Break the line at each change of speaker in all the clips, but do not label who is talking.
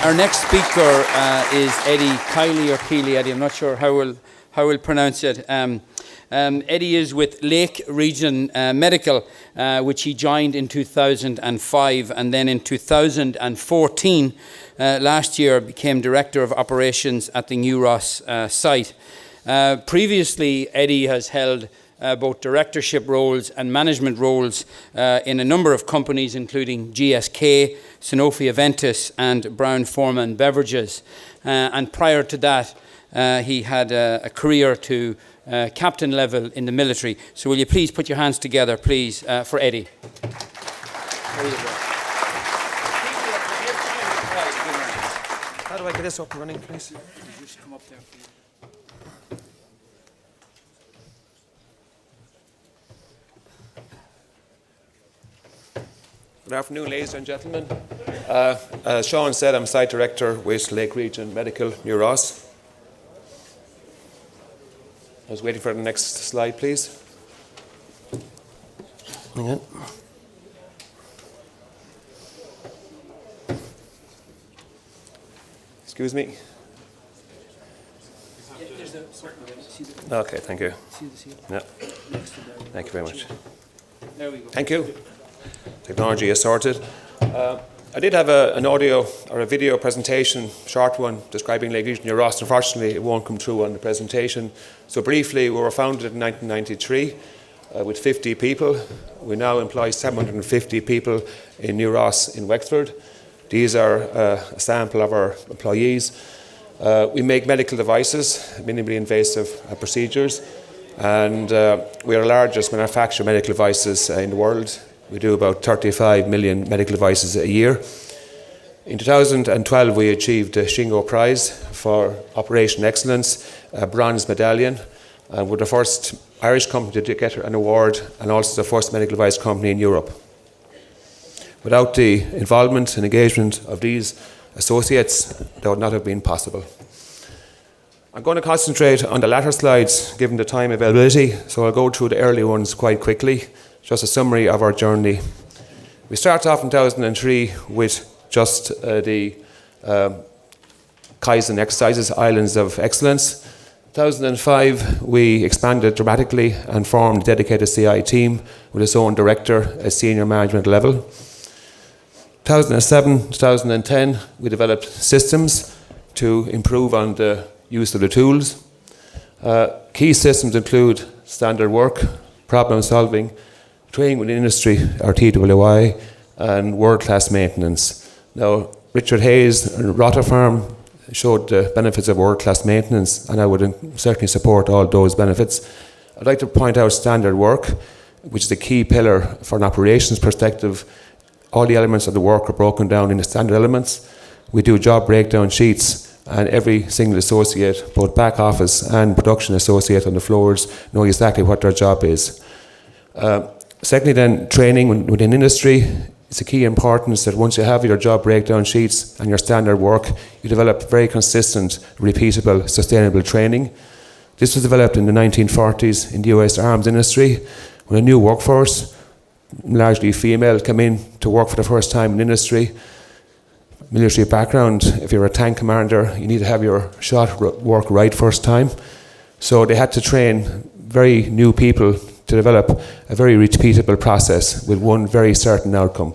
Our next speaker is Eddie Kiely or Kiely. Eddie, I'm not sure how we'll pronounce it. Eddie is with Lake Region Medical, which he joined in 2005, and then in 2014, last year, became Director of Operations at the New Ross site. Previously, Eddie has held both directorship roles and management roles in a number of companies, including GSK, Sanofi Aventis, and Brown-Forman Beverages. And prior to that, he had a career to captain level in the military. So will you please put your hands together, please, for Eddie.
How do I get this up and running, please?
Just come up there, please.
Good afternoon, ladies and gentlemen. As Sean said, I'm Site Director with Lake Region Medical, New Ross. I was waiting for the next slide, please. Hang on. Excuse me. Okay, thank you. Yeah. Thank you very much.
There we go.
Thank you. Technology is sorted. I did have an audio or a video presentation, short one, describing Lake Region New Ross. Unfortunately, it won't come through on the presentation. So briefly, we were founded in 1993 with 50 people. We now employ 750 people in New Ross in Wexford. These are a sample of our employees. We make medical devices, minimally invasive procedures, and we are the largest manufacturer of medical devices in the world. We do about 35 million medical devices a year. In 2012, we achieved the Shingo Prize for Operation Excellence, a bronze medallion, and we're the first Irish company to get an award and also the first medical device company in Europe. Without the involvement and engagement of these associates, that would not have been possible. I'm going to concentrate on the latter slides, given the time availability, so I'll go through the early ones quite quickly. Just a summary of our journey. We started off in 2003 with just the Kaizen exercises, Islands of Excellence. 2005, we expanded dramatically and formed a dedicated CI team with its own director at senior management level. 2007, 2010, we developed systems to improve on the use of the tools. Key systems include standard work, problem solving, training with industry, or TWI, and world-class maintenance. Now, Richard Hayes and Rotter Farm showed the benefits of world-class maintenance, and I would certainly support all those benefits. I'd like to point out standard work, which is a key pillar for an operations perspective. All the elements of the work are broken down into standard elements. We do job breakdown sheets, and every single associate, both back office and production associate on the floors, know exactly what their job is. Secondly then, training within industry. It's a key importance that once you have your job breakdown sheets and your standard work, you develop very consistent, repeatable, sustainable training. This was developed in the 1940s in the US arms industry, when a new workforce, largely female, came in to work for the first time in industry. Military background, if you're a tank commander, you need to have your shot work right first time. So they had to train very new people to develop a very repeatable process with one very certain outcome.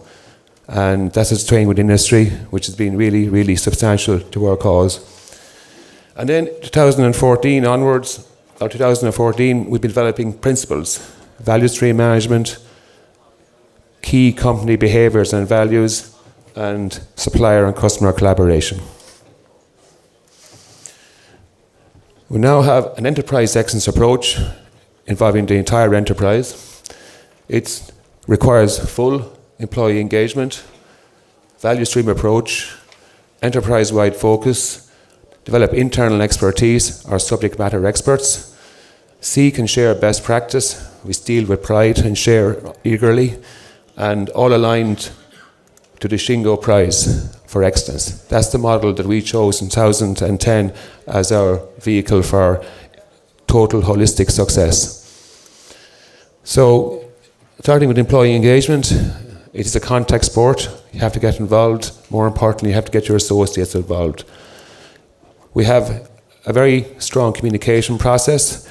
And that's its training with industry, which has been really, really substantial to our cause. And then 2014 onwards, or 2014, we've been developing principles, value stream management, key company behaviors and values, and supplier and customer collaboration. We now have an enterprise excellence approach involving the entire enterprise. It requires full employee engagement, value stream approach, enterprise-wide focus, develop internal expertise or subject matter experts, seek and share best practice, we steal with pride and share eagerly, and all aligned to the Shingo Prize for Excellence. That's the model that we chose in 2010 as our vehicle for total holistic success. So, starting with employee engagement, It is a contact sport. You have to get involved. More importantly, you have to get your associates involved. We have a very strong communication process.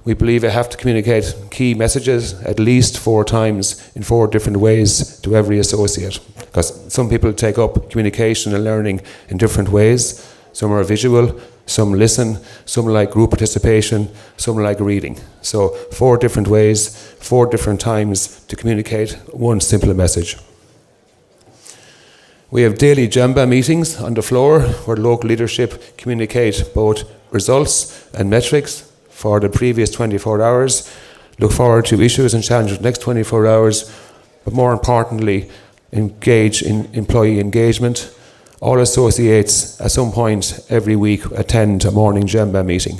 We believe you have to communicate key messages at least 4 times in 4 different ways to every associate. Because some people take up communication and learning in different ways. Some are visual, some listen, some like group participation, some like reading. So 4 different ways, 4 different times to communicate one simple message. We have daily Jamba meetings on the floor where local leadership communicate both results and metrics for the previous 24 hours, look forward to issues and challenges for the next 24 hours, but more importantly, engage in employee engagement. All associates at some point every week attend a morning Jamba meeting.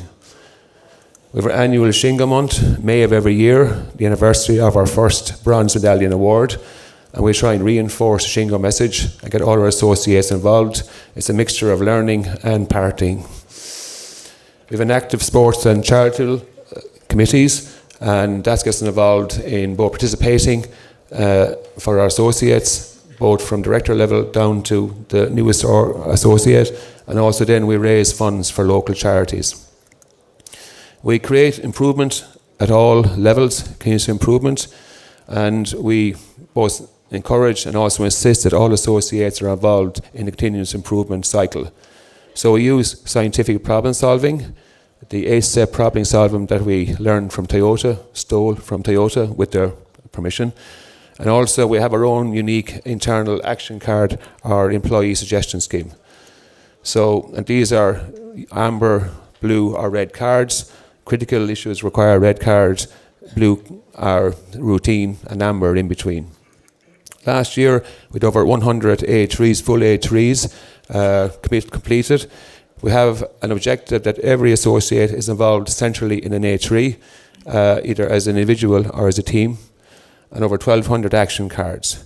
We have our annual Shinga month, May of every year, the anniversary of our first Bronze Medallion Award, and we try and reinforce the Shingo message and get all our associates involved. It's a mixture of learning and partying. We have an active sports and charitable committees, and that gets involved in both participating for our associates, both from director level down to the newest associate, and also then we raise funds for local charities. We create improvement at all levels, continuous improvement, and we both encourage and also insist that all associates are involved in the continuous improvement cycle. So we use scientific problem solving, the 8-step problem solving that we learned from Toyota, stole from Toyota with their permission. And also we have our own unique internal action card, our employee suggestion scheme. So, and these are amber, blue or red cards. Critical issues require red cards, blue are routine and amber in between. Last year we had over 100 A3s, full A3s completed. We have an objective that every associate is involved centrally in an A3, either as an individual or as a team, and over 1,200 action cards.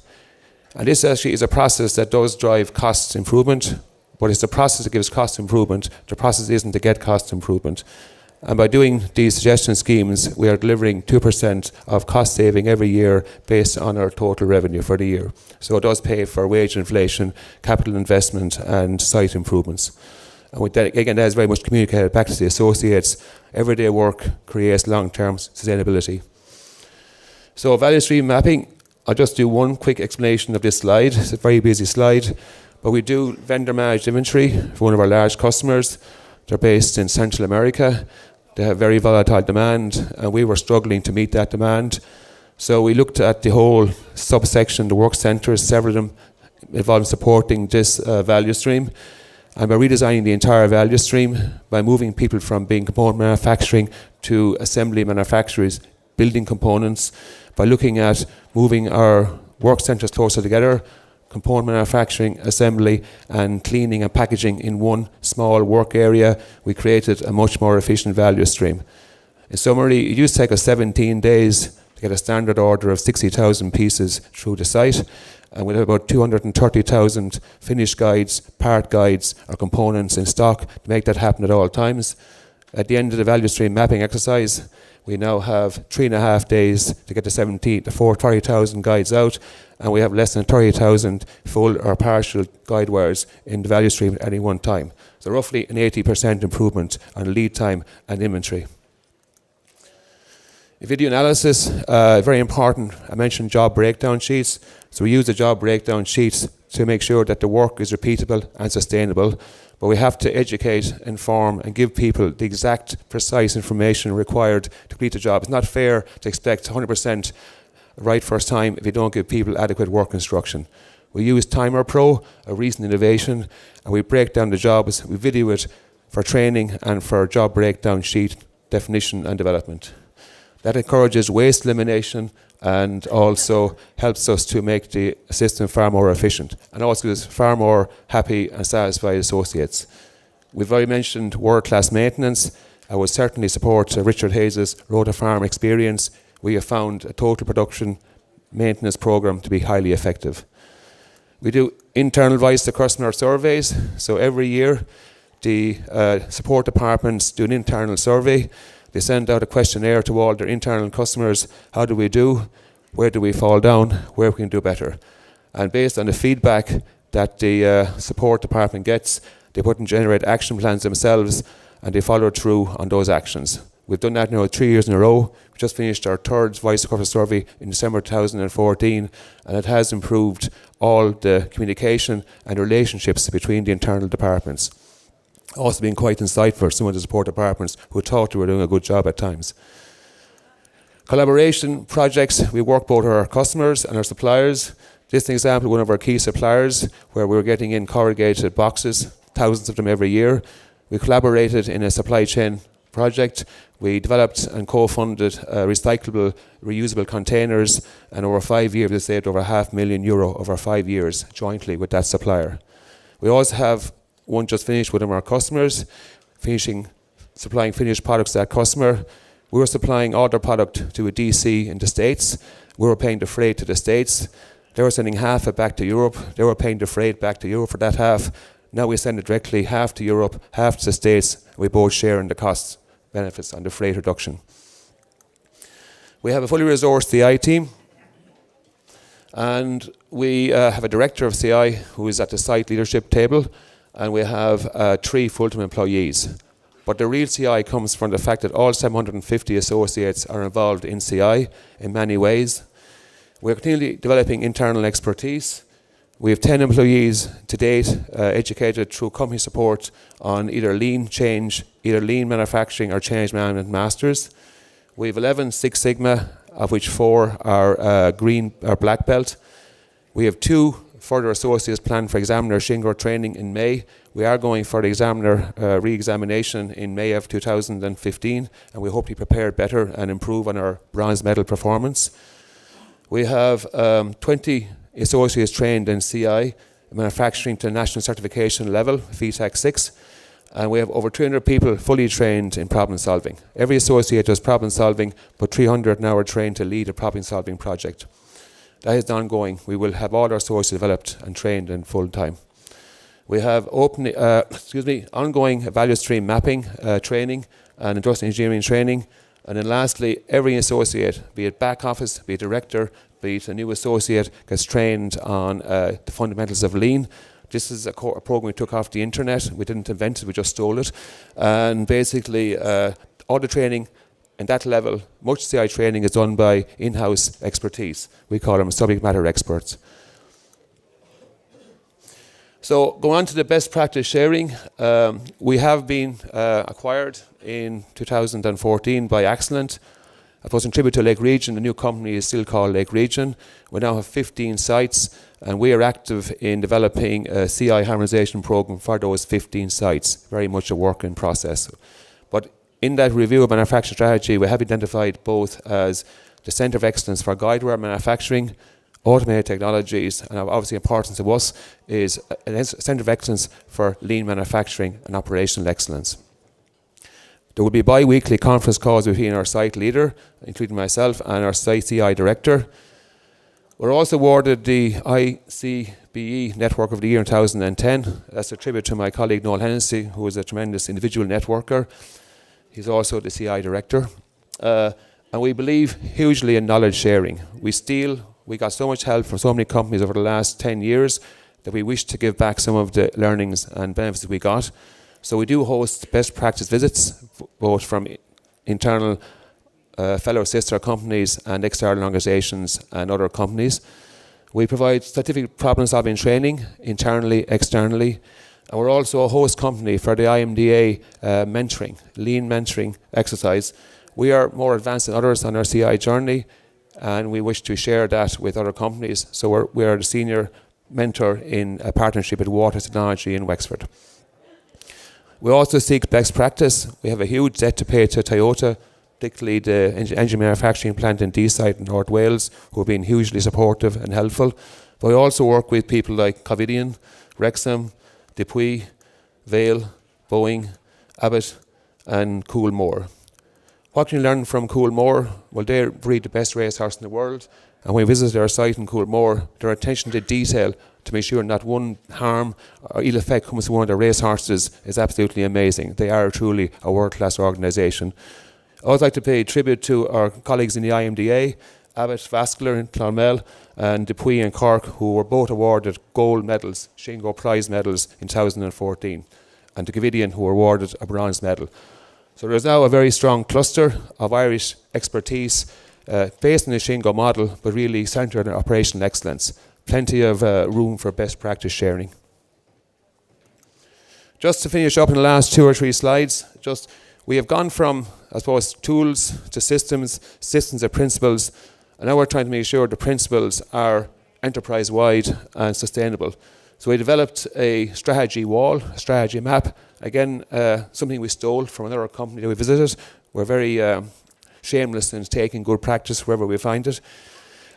And this actually is a process that does drive cost improvement, but it's the process that gives cost improvement. The process isn't to get cost improvement. And by doing these suggestion schemes, we are delivering 2% of cost saving every year based on our total revenue for the year. So it does pay for wage inflation, capital investment and site improvements. And with that, again, that is very much communicated back to the associates. Everyday work creates long-term sustainability. So value stream mapping, I'll just do one quick explanation of this slide. It's a very busy slide, but we do vendor managed inventory for one of our large customers. They're based in Central America. They have very volatile demand, and we were struggling to meet that demand. So we looked at the whole subsection, the work centres, several of them involved supporting this value stream. And by redesigning the entire value stream, by moving people from being component manufacturing to assembly manufacturers, building components, by looking at moving our work centres closer together, component manufacturing, assembly and cleaning and packaging in one small work area, we created a much more efficient value stream. In summary, it used to take us 17 days to get a standard order of 60,000 pieces through the site, and we have about 230,000 finished guides, part guides or components in stock to make that happen at all times. At the end of the value stream mapping exercise, we now have 3.5 days to get the 30,000 guides out, and we have less than 30,000 full or partial guide wires in the value stream at any one time. So roughly an 80% improvement on lead time and inventory. Video analysis, very important. I mentioned job breakdown sheets. So we use the job breakdown sheets to make sure that the work is repeatable and sustainable. But we have to educate, inform and give people the exact precise information required to complete the job. It's not fair to expect 100% right first time if you don't give people adequate work instruction. We use Timer Pro, a recent innovation, and we break down the jobs. We video it for training and for job breakdown sheet definition and development. That encourages waste elimination and also helps us to make the system far more efficient and also gives far more happy and satisfied associates. We've already mentioned world-class maintenance. I would certainly support Richard Hayes' Rota Farm experience. We have found a total production maintenance program to be highly effective. We do internal voice to customer surveys. So every year the support departments do an internal survey. They send out a questionnaire to all their internal customers. How do we do? Where do we fall down? Where we can do better? And based on the feedback that the support department gets, they put and generate action plans themselves, and they follow through on those actions. We've done that now 3 years in a row. We just finished our third voice of customer survey in December 2014, and it has improved all the communication and relationships between the internal departments. Also been quite insightful for some of the support departments who thought they were doing a good job at times. Collaboration projects, we work both with our customers and our suppliers. This is an example of one of our key suppliers where we're getting in corrugated boxes, thousands of them every year. We collaborated in a supply chain project. We developed and co-funded recyclable, reusable containers, and over 5 years we saved over €500,000 over 5 years jointly with that supplier. We also have one just finished with one of our customers, supplying finished products to that customer. We were supplying all their product to a DC in the States. We were paying the freight to the States. They were sending half it back to Europe. They were paying the freight back to Europe for that half. Now we send it directly, half to Europe, half to the States. We both share in the costs, benefits on the freight reduction. We have a fully resourced CI team, and we have a director of CI who is at the site leadership table, and we have 3 full-time employees. But the real CI comes from the fact that all 750 associates are involved in CI in many ways. We're continually developing internal expertise. We have 10 employees to date, educated through company support on either lean manufacturing or change management masters. We have 11 Six Sigma, of which 4 are green or black belt. We have 2 further associates planned for examiner Shingo training in May. We are going for the examiner re-examination in May of 2015, and we hope to be prepared better and improve on our bronze medal performance. We have 20 associates trained in CI, manufacturing to national certification level, FETAC 6, and we have over 300 people fully trained in problem solving. Every associate does problem solving, but 300 now are trained to lead a problem solving project. That is ongoing. We will have all our associates developed and trained in full time. We have ongoing value stream mapping training and industrial engineering training. And then lastly, every associate, be it back office, be it director, be it a new associate, gets trained on the fundamentals of lean. This is a program we took off the internet. We didn't invent it, we just stole it. And basically, all the training at that level, much CI training is done by in-house expertise. We call them subject matter experts. So going on to the best practice sharing, we have been acquired in 2014 by Excellent. It was in tribute to Lake Region. The new company is still called Lake Region. We now have 15 sites, and we are active in developing a CI harmonization program for those 15 sites. Very much a work in process. But in that review of manufacturing strategy, we have identified both as the Centre of Excellence for guidewire manufacturing, automated technologies, and obviously important to us is a Centre of Excellence for lean manufacturing and operational excellence. There will be bi-weekly conference calls between our site leader, including myself, and our site CI director. We're also awarded the ICBE Network of the Year in 2010. That's a tribute to my colleague Noel Hennessy, who is a tremendous individual networker. He's also the CI director. And we believe hugely in knowledge sharing. We got so much help from so many companies over the last 10 years that we wish to give back some of the learnings and benefits we got. So we do host best practice visits, both from internal fellow sister companies and external organizations and other companies. We provide scientific problem solving training internally, externally. And we're also a host company for the IMDA mentoring, lean mentoring exercise. We are more advanced than others on our CI journey, and we wish to share that with other companies. So we are the senior mentor in a partnership with Water Technology in Wexford. We also seek best practice. We have a huge debt to pay to Toyota, particularly the engine manufacturing plant in Deeside in North Wales, who have been hugely supportive and helpful. But we also work with people like Covidien, Wrexham, Depuy, Vale, Boeing, Abbott, and Coolmore. What can you learn from Coolmore? Well, they breed the best racehorse in the world, and when we visit their site in Coolmore, their attention to detail to make sure not one harm or ill effect comes to one of their racehorses is absolutely amazing. They are truly a world-class organisation. I would like to pay tribute to our colleagues in the IMDA, Abbott Vascular in Clonmel, and Dupuy and Cork, who were both awarded gold medals, Shingo Prize medals in 2014, and the Gavidian, who were awarded a bronze medal. So there's now a very strong cluster of Irish expertise based on the Shingo model, but really centred on operational excellence. Plenty of room for best practice sharing. Just to finish up in the last 2 or 3 slides, we have gone from, I suppose, tools to systems, systems to principles, and now we're trying to make sure the principles are enterprise-wide and sustainable. So we developed a strategy wall, a strategy map. Again, something we stole from another company that we visited. We're very shameless in taking good practice wherever we find it.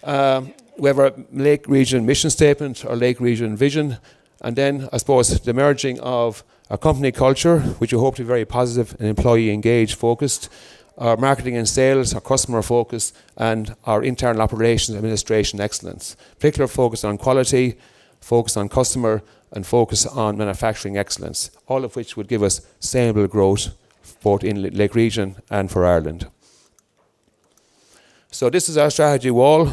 We have our Lake Region mission statement, our Lake Region vision, and then, I suppose, the merging of our company culture, which we hope to be very positive and employee engaged focused, our marketing and sales, our customer focus, and our internal operations administration excellence. Particular focus on quality, focus on customer, and focus on manufacturing excellence, all of which would give us sustainable growth both in Lake Region and for Ireland. So this is our strategy wall.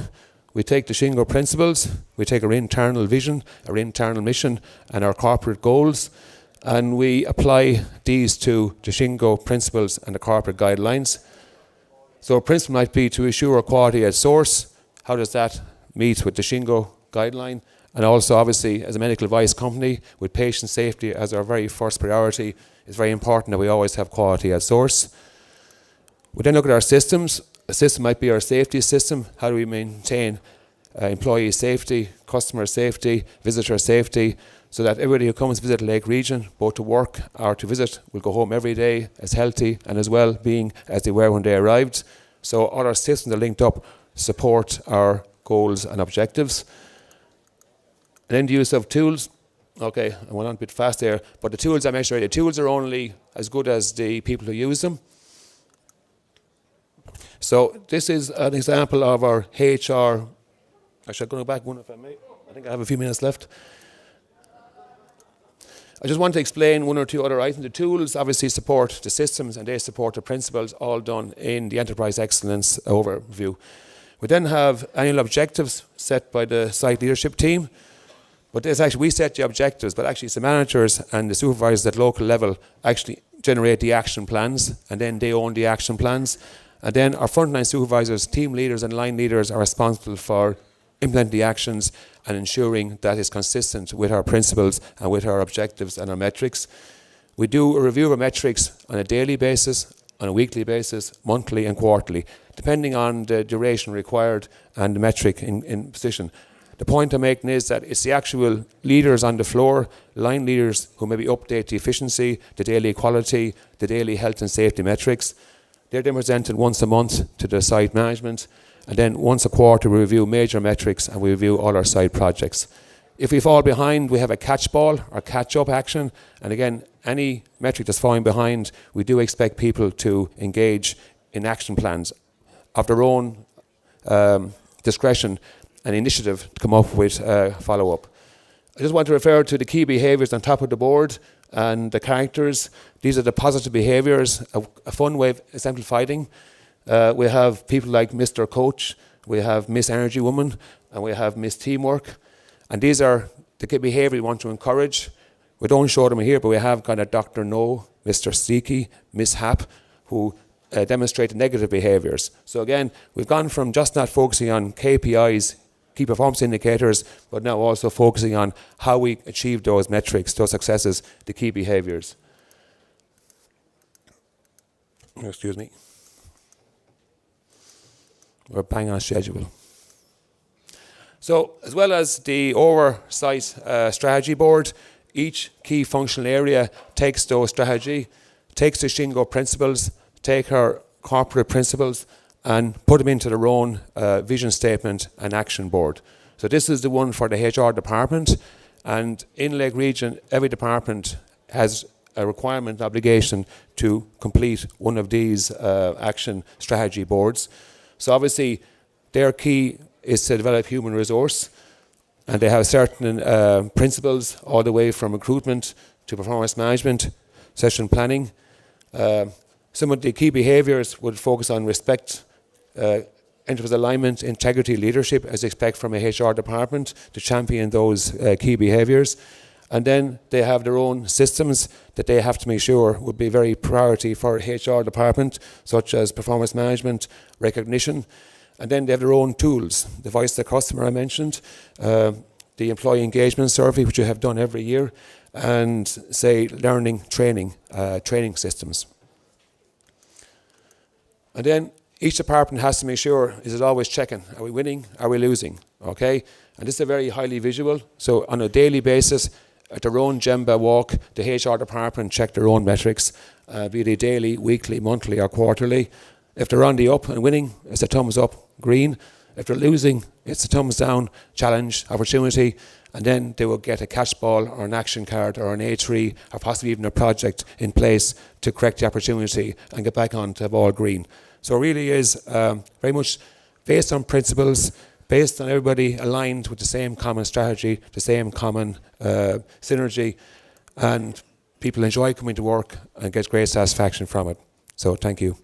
We take the Shingo principles, we take our internal vision, our internal mission, and our corporate goals, and we apply these to the Shingo principles and the corporate guidelines. So a principle might be to assure quality at source. How does that meet with the Shingo guideline? And also, obviously, as a medical device company, with patient safety as our very first priority, it's very important that we always have quality at source. We then look at our systems. A system might be our safety system. How do we maintain employee safety, customer safety, visitor safety, so that everybody who comes to visit Lake Region, both to work or to visit, will go home every day as healthy and as well being as they were when they arrived. So all our systems are linked up, support our goals and objectives. And then the use of tools. Okay, I went on a bit fast there, but the tools I mentioned earlier, the tools are only as good as the people who use them. So this is an example of our HR. Actually, I'll go back one if I may. I think I have a few minutes left. I just want to explain 1 or 2 other items. The tools obviously support the systems and they support the principles, all done in the Enterprise Excellence overview. We then have annual objectives set by the site leadership team. But it's actually, we set the objectives, but actually it's the managers and the supervisors at local level actually generate the action plans, and then they own the action plans. And then our frontline supervisors, team leaders and line leaders are responsible for implementing the actions and ensuring that it's consistent with our principles and with our objectives and our metrics. We do a review of our metrics on a daily basis, on a weekly basis, monthly and quarterly, depending on the duration required and the metric in position. The point I'm making is that it's the actual leaders on the floor, line leaders, who maybe update the efficiency, the daily quality, the daily health and safety metrics. They're then presented once a month to the site management, and then once a quarter we review major metrics and we review all our site projects. If we fall behind, we have a catch ball or catch up action, and again, any metric that's falling behind, we do expect people to engage in action plans of their own discretion and initiative to come up with follow-up. I just want to refer to the key behaviours on top of the board and the characters. These are the positive behaviours, a fun way of exemplifying. We have people like Mr. Coach, we have Miss Energy Woman, and we have Miss Teamwork. And these are the key behaviour we want to encourage. We don't show them here, but we have kind of Dr. No, Mr. Steaky, Miss Hap, who demonstrate the negative behaviours. So again, we've gone from just not focusing on KPIs, key performance indicators, but now also focusing on how we achieve those metrics, those successes, the key behaviours. Excuse me. We're bang on schedule. So, as well as the oversight strategy board, each key functional area takes those strategy, takes the Shingo principles, take our corporate principles, and put them into their own vision statement and action board. So this is the one for the HR department, and in Lake Region, every department has a requirement, obligation to complete one of these action strategy boards. So obviously, their key is to develop human resource, and they have certain principles all the way from recruitment to performance management, session planning. Some of the key behaviours would focus on respect, enterprise alignment, integrity, leadership, as expect from a HR department to champion those key behaviours. And then they have their own systems that they have to make sure would be very priority for HR department, such as performance management, recognition. And then they have their own tools, the voice of the customer I mentioned, the employee engagement survey, which you have done every year, and say learning, training systems. And then each department has to make sure, is it always checking, are we winning, are we losing, okay? And this is a very highly visual, so on a daily basis, at their own Gemba walk, the HR department check their own metrics, be they daily, weekly, monthly or quarterly. If they're on the up and winning, it's a thumbs up, green. If they're losing, it's a thumbs down, challenge, opportunity, and then they will get a catch ball or an action card or an A3 or possibly even a project in place to correct the opportunity and get back on to the ball green. So it really is very much based on principles, based on everybody aligned with the same common strategy, the same common synergy, and people enjoy coming to work and get great satisfaction from it. So thank you.